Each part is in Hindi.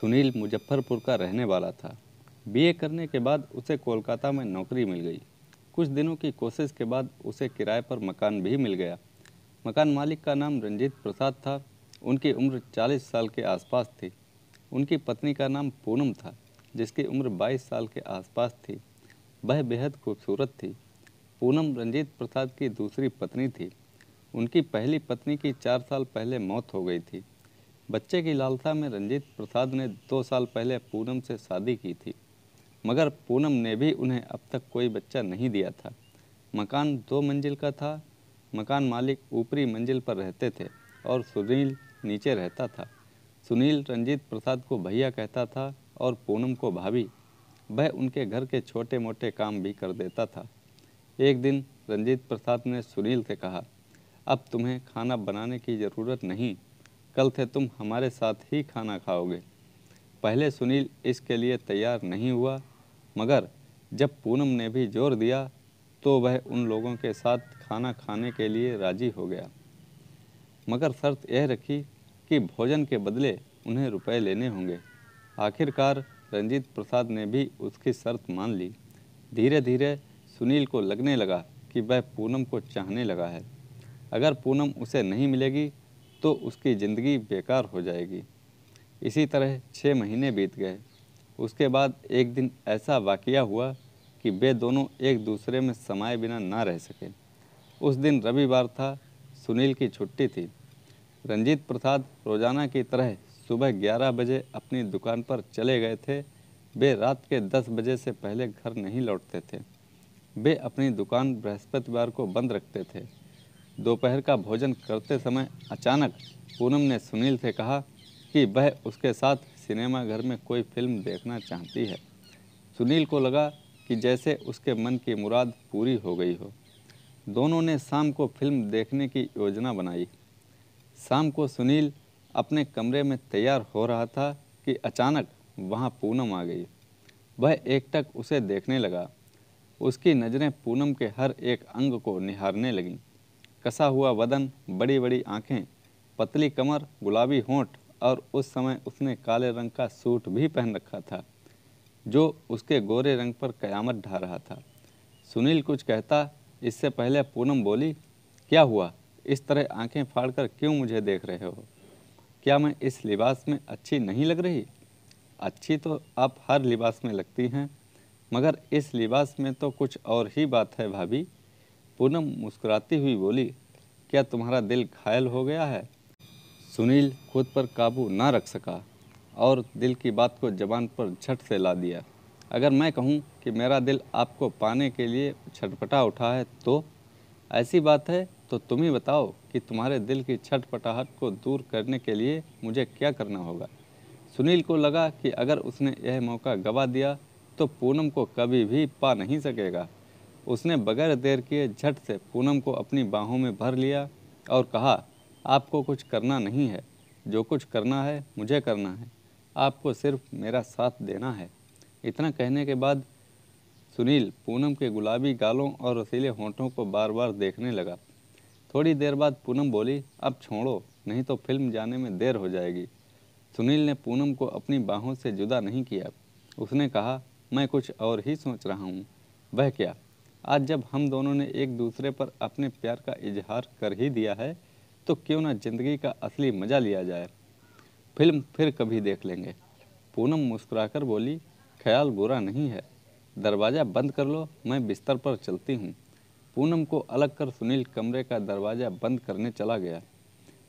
सुनील मुजफ्फरपुर का रहने वाला था। बीए करने के बाद उसे कोलकाता में नौकरी मिल गई। कुछ दिनों की कोशिश के बाद उसे किराए पर मकान भी मिल गया। मकान मालिक का नाम रंजीत प्रसाद था। उनकी उम्र 40 साल के आसपास थी। उनकी पत्नी का नाम पूनम था, जिसकी उम्र 22 साल के आसपास थी। वह बेहद खूबसूरत थी। पूनम रंजीत प्रसाद की दूसरी पत्नी थी। उनकी पहली पत्नी की 4 साल पहले मौत हो गई थी। बच्चे की लालसा में रंजीत प्रसाद ने 2 साल पहले पूनम से शादी की थी, मगर पूनम ने भी उन्हें अब तक कोई बच्चा नहीं दिया था। मकान 2 मंजिल का था। मकान मालिक ऊपरी मंजिल पर रहते थे और सुनील नीचे रहता था। सुनील रंजीत प्रसाद को भैया कहता था और पूनम को भाभी। वह उनके घर के छोटे मोटे काम भी कर देता था। एक दिन रंजीत प्रसाद ने सुनील से कहा, अब तुम्हें खाना बनाने की ज़रूरत नहीं, कल से तुम हमारे साथ ही खाना खाओगे। पहले सुनील इसके लिए तैयार नहीं हुआ, मगर जब पूनम ने भी जोर दिया तो वह उन लोगों के साथ खाना खाने के लिए राज़ी हो गया, मगर शर्त यह रखी कि भोजन के बदले उन्हें रुपए लेने होंगे। आखिरकार रंजीत प्रसाद ने भी उसकी शर्त मान ली। धीरे धीरे सुनील को लगने लगा कि वह पूनम को चाहने लगा है। अगर पूनम उसे नहीं मिलेगी तो उसकी ज़िंदगी बेकार हो जाएगी। इसी तरह 6 महीने बीत गए। उसके बाद एक दिन ऐसा वाक़या हुआ कि वे दोनों एक दूसरे में समाये बिना ना रह सके। उस दिन रविवार था। सुनील की छुट्टी थी। रंजीत प्रसाद रोज़ाना की तरह सुबह 11 बजे अपनी दुकान पर चले गए थे। वे रात के 10 बजे से पहले घर नहीं लौटते थे। वे अपनी दुकान बृहस्पतिवार को बंद रखते थे। दोपहर का भोजन करते समय अचानक पूनम ने सुनील से कहा कि वह उसके साथ सिनेमा घर में कोई फिल्म देखना चाहती है। सुनील को लगा कि जैसे उसके मन की मुराद पूरी हो गई हो। दोनों ने शाम को फिल्म देखने की योजना बनाई। शाम को सुनील अपने कमरे में तैयार हो रहा था कि अचानक वहाँ पूनम आ गई। वह एकटक उसे देखने लगा। उसकी नज़रें पूनम के हर एक अंग को निहारने लगीं। कसा हुआ बदन, बड़ी बड़ी आँखें, पतली कमर, गुलाबी होंठ, और उस समय उसने काले रंग का सूट भी पहन रखा था, जो उसके गोरे रंग पर कयामत ढा रहा था। सुनील कुछ कहता, इससे पहले पूनम बोली, क्या हुआ? इस तरह आंखें फाड़कर क्यों मुझे देख रहे हो? क्या मैं इस लिबास में अच्छी नहीं लग रही? अच्छी तो आप हर लिबास में लगती हैं, मगर इस लिबास में तो कुछ और ही बात है भाभी। पूनम मुस्कुराती हुई बोली, क्या तुम्हारा दिल घायल हो गया है? सुनील खुद पर काबू ना रख सका और दिल की बात को ज़बान पर झट से ला दिया। अगर मैं कहूँ कि मेरा दिल आपको पाने के लिए छटपटा उठा है तो ऐसी बात है तो तुम ही बताओ कि तुम्हारे दिल की छटपटाहट को दूर करने के लिए मुझे क्या करना होगा। सुनील को लगा कि अगर उसने यह मौका गवा दिया तो पूनम को कभी भी पा नहीं सकेगा। उसने बगैर देर किए झट से पूनम को अपनी बाहों में भर लिया और कहा, आपको कुछ करना नहीं है, जो कुछ करना है मुझे करना है, आपको सिर्फ मेरा साथ देना है। इतना कहने के बाद सुनील पूनम के गुलाबी गालों और रसीले होंठों को बार बार देखने लगा। थोड़ी देर बाद पूनम बोली, अब छोड़ो, नहीं तो फिल्म जाने में देर हो जाएगी। सुनील ने पूनम को अपनी बाहों से जुदा नहीं किया। उसने कहा, मैं कुछ और ही सोच रहा हूँ। वह क्या? आज जब हम दोनों ने एक दूसरे पर अपने प्यार का इजहार कर ही दिया है तो क्यों ना ज़िंदगी का असली मज़ा लिया जाए। फिल्म फिर कभी देख लेंगे। पूनम मुस्कुराकर बोली, ख्याल बुरा नहीं है, दरवाज़ा बंद कर लो, मैं बिस्तर पर चलती हूँ। पूनम को अलग कर सुनील कमरे का दरवाज़ा बंद करने चला गया।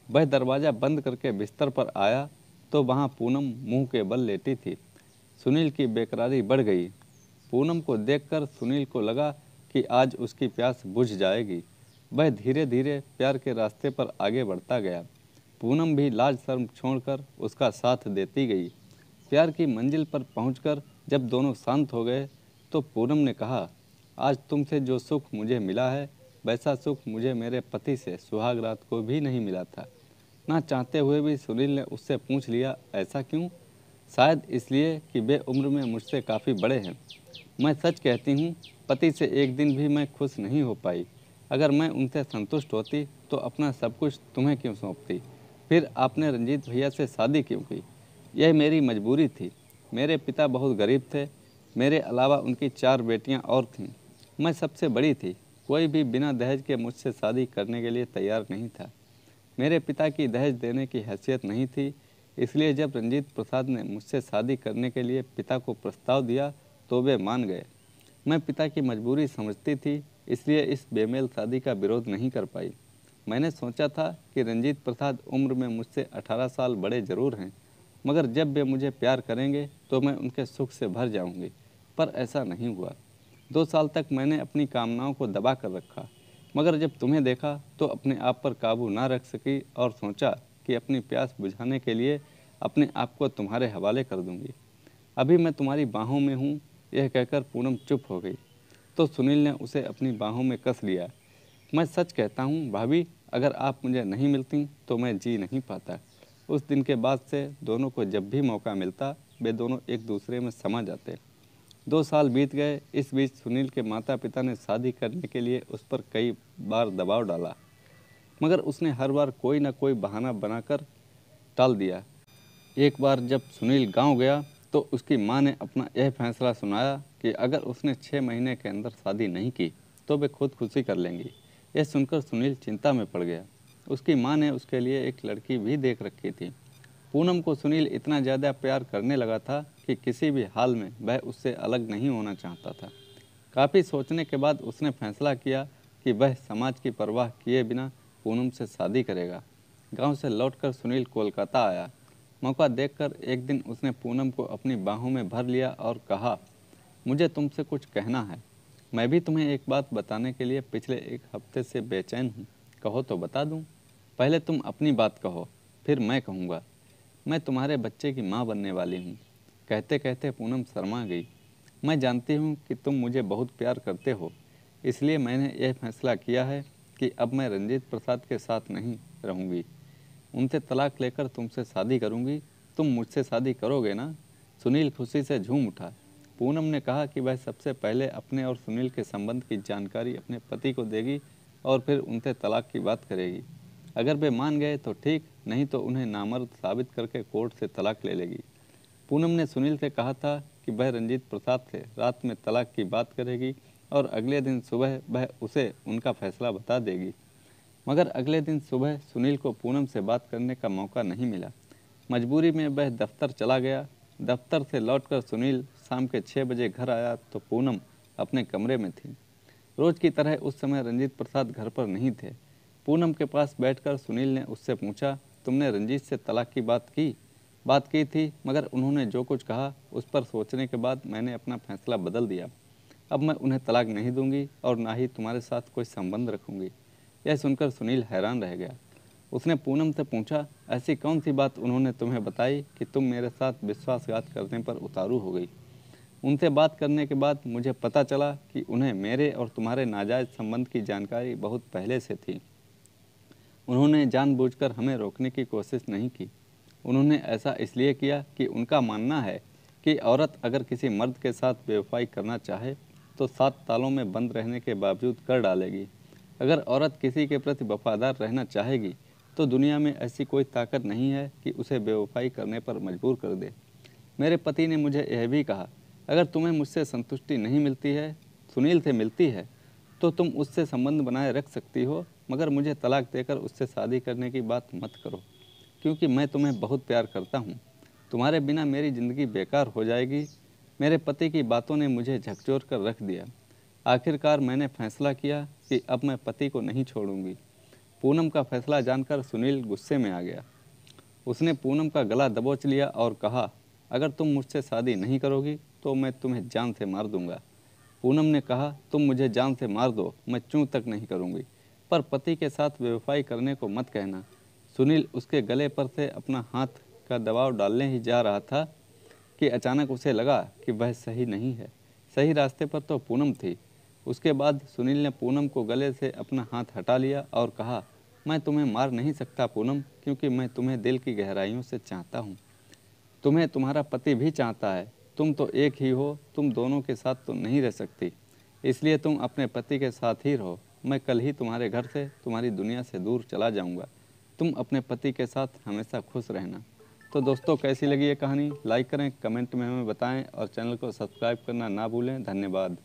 वह दरवाज़ा बंद करके बिस्तर पर आया तो वहाँ पूनम मुंह के बल लेटी थी। सुनील की बेकरारी बढ़ गई। पूनम को देखकर सुनील को लगा कि आज उसकी प्यास बुझ जाएगी। वह धीरे धीरे प्यार के रास्ते पर आगे बढ़ता गया। पूनम भी लाज शर्म छोड़कर उसका साथ देती गई। प्यार की मंजिल पर पहुंचकर जब दोनों शांत हो गए तो पूनम ने कहा, आज तुमसे जो सुख मुझे मिला है वैसा सुख मुझे मेरे पति से सुहाग रात को भी नहीं मिला था। ना चाहते हुए भी सुनील ने उससे पूछ लिया, ऐसा क्यों? शायद इसलिए कि वे उम्र में मुझसे काफ़ी बड़े हैं। मैं सच कहती हूँ, पति से एक दिन भी मैं खुश नहीं हो पाई। अगर मैं उनसे संतुष्ट होती तो अपना सब कुछ तुम्हें क्यों सौंपती? फिर आपने रंजीत भैया से शादी क्यों की? यह मेरी मजबूरी थी। मेरे पिता बहुत गरीब थे। मेरे अलावा उनकी 4 बेटियां और थीं। मैं सबसे बड़ी थी। कोई भी बिना दहेज के मुझसे शादी करने के लिए तैयार नहीं था। मेरे पिता की दहेज देने की हैसियत नहीं थी। इसलिए जब रंजीत प्रसाद ने मुझसे शादी करने के लिए पिता को प्रस्ताव दिया तो वे मान गए। मैं पिता की मजबूरी समझती थी, इसलिए इस बेमेल शादी का विरोध नहीं कर पाई। मैंने सोचा था कि रंजीत प्रसाद उम्र में मुझसे 18 साल बड़े ज़रूर हैं, मगर जब वे मुझे प्यार करेंगे तो मैं उनके सुख से भर जाऊंगी। पर ऐसा नहीं हुआ। 2 साल तक मैंने अपनी कामनाओं को दबा कर रखा, मगर जब तुम्हें देखा तो अपने आप पर काबू ना रख सकी और सोचा कि अपनी प्यास बुझाने के लिए अपने आप को तुम्हारे हवाले कर दूंगी। अभी मैं तुम्हारी बाहों में हूँ। यह कहकर पूनम चुप हो गई तो सुनील ने उसे अपनी बाहों में कस लिया। मैं सच कहता हूँ भाभी, अगर आप मुझे नहीं मिलती तो मैं जी नहीं पाता। उस दिन के बाद से दोनों को जब भी मौका मिलता वे दोनों एक दूसरे में समा जाते। 2 साल बीत गए। इस बीच सुनील के माता पिता ने शादी करने के लिए उस पर कई बार दबाव डाला, मगर उसने हर बार कोई न कोई बहाना बनाकर टाल दिया। एक बार जब सुनील गांव गया तो उसकी मां ने अपना यह फैसला सुनाया कि अगर उसने 6 महीने के अंदर शादी नहीं की तो वे खुदकुशी कर लेंगी। यह सुनकर सुनील चिंता में पड़ गया। उसकी मां ने उसके लिए एक लड़की भी देख रखी थी। पूनम को सुनील इतना ज़्यादा प्यार करने लगा था कि किसी भी हाल में वह उससे अलग नहीं होना चाहता था। काफ़ी सोचने के बाद उसने फैसला किया कि वह समाज की परवाह किए बिना पूनम से शादी करेगा। गांव से लौटकर सुनील कोलकाता आया। मौका देखकर एक दिन उसने पूनम को अपनी बाहों में भर लिया और कहा, मुझे तुमसे कुछ कहना है। मैं भी तुम्हें एक बात बताने के लिए पिछले 1 हफ्ते से बेचैन हूँ। कहो तो बता दूँ? पहले तुम अपनी बात कहो, फिर मैं कहूँगा। मैं तुम्हारे बच्चे की माँ बनने वाली हूँ। कहते कहते पूनम शर्मा गई। मैं जानती हूँ कि तुम मुझे बहुत प्यार करते हो, इसलिए मैंने यह फैसला किया है कि अब मैं रंजीत प्रसाद के साथ नहीं रहूँगी। उनसे तलाक लेकर तुमसे शादी करूँगी। तुम मुझसे शादी करोगे ना? सुनील खुशी से झूम उठा। पूनम ने कहा कि वह सबसे पहले अपने और सुनील के संबंध की जानकारी अपने पति को देगी और फिर उनसे तलाक की बात करेगी। अगर वे मान गए तो ठीक, नहीं तो उन्हें नामर्द साबित करके कोर्ट से तलाक ले लेगी। पूनम ने सुनील से कहा था कि वह रंजीत प्रसाद से रात में तलाक की बात करेगी और अगले दिन सुबह वह उसे उनका फैसला बता देगी। मगर अगले दिन सुबह सुनील को पूनम से बात करने का मौका नहीं मिला। मजबूरी में वह दफ्तर चला गया। दफ्तर से लौटकर सुनील शाम के 6 बजे घर आया तो पूनम अपने कमरे में थी। रोज की तरह उस समय रंजीत प्रसाद घर पर नहीं थे। पूनम के पास बैठकर सुनील ने उससे पूछा, तुमने रंजीत से तलाक की बात की थी, मगर उन्होंने जो कुछ कहा उस पर सोचने के बाद मैंने अपना फैसला बदल दिया। अब मैं उन्हें तलाक नहीं दूंगी और ना ही तुम्हारे साथ कोई संबंध रखूंगी। यह सुनकर सुनील हैरान रह गया। उसने पूनम से पूछा, ऐसी कौन सी बात उन्होंने तुम्हें बताई कि तुम मेरे साथ विश्वासघात करने पर उतारू हो गई? उनसे बात करने के बाद मुझे पता चला कि उन्हें मेरे और तुम्हारे नाजायज़ संबंध की जानकारी बहुत पहले से थी। उन्होंने जानबूझकर हमें रोकने की कोशिश नहीं की। उन्होंने ऐसा इसलिए किया कि उनका मानना है कि औरत अगर किसी मर्द के साथ बेवफाई करना चाहे तो 7 तालों में बंद रहने के बावजूद कर डालेगी। अगर औरत किसी के प्रति वफादार रहना चाहेगी तो दुनिया में ऐसी कोई ताकत नहीं है कि उसे बेवफाई करने पर मजबूर कर दे। मेरे पति ने मुझे यह भी कहा, अगर तुम्हें मुझसे संतुष्टि नहीं मिलती है, सुनील से मिलती है, तो तुम उससे संबंध बनाए रख सकती हो, मगर मुझे तलाक देकर उससे शादी करने की बात मत करो, क्योंकि मैं तुम्हें बहुत प्यार करता हूँ। तुम्हारे बिना मेरी ज़िंदगी बेकार हो जाएगी। मेरे पति की बातों ने मुझे झकझोर कर रख दिया। आखिरकार मैंने फैसला किया कि अब मैं पति को नहीं छोड़ूंगी। पूनम का फैसला जानकर सुनील गुस्से में आ गया। उसने पूनम का गला दबोच लिया और कहा, अगर तुम मुझसे शादी नहीं करोगी तो मैं तुम्हें जान से मार दूंगा। पूनम ने कहा, तुम मुझे जान से मार दो, मैं चूं तक नहीं करूंगी, पर पति के साथ बेवफाई करने को मत कहना। सुनील उसके गले पर से अपना हाथ का दबाव डालने ही जा रहा था कि अचानक उसे लगा कि वह सही नहीं है। सही रास्ते पर तो पूनम थी। उसके बाद सुनील ने पूनम को गले से अपना हाथ हटा लिया और कहा, मैं तुम्हें मार नहीं सकता पूनम, क्योंकि मैं तुम्हें दिल की गहराइयों से चाहता हूँ। तुम्हें तुम्हारा पति भी चाहता है। तुम तो एक ही हो, तुम दोनों के साथ तो नहीं रह सकती, इसलिए तुम अपने पति के साथ ही रहो। मैं कल ही तुम्हारे घर से, तुम्हारी दुनिया से दूर चला जाऊंगा। तुम अपने पति के साथ हमेशा खुश रहना। तो दोस्तों कैसी लगी ये कहानी, लाइक करें, कमेंट में हमें बताएं और चैनल को सब्सक्राइब करना ना भूलें। धन्यवाद।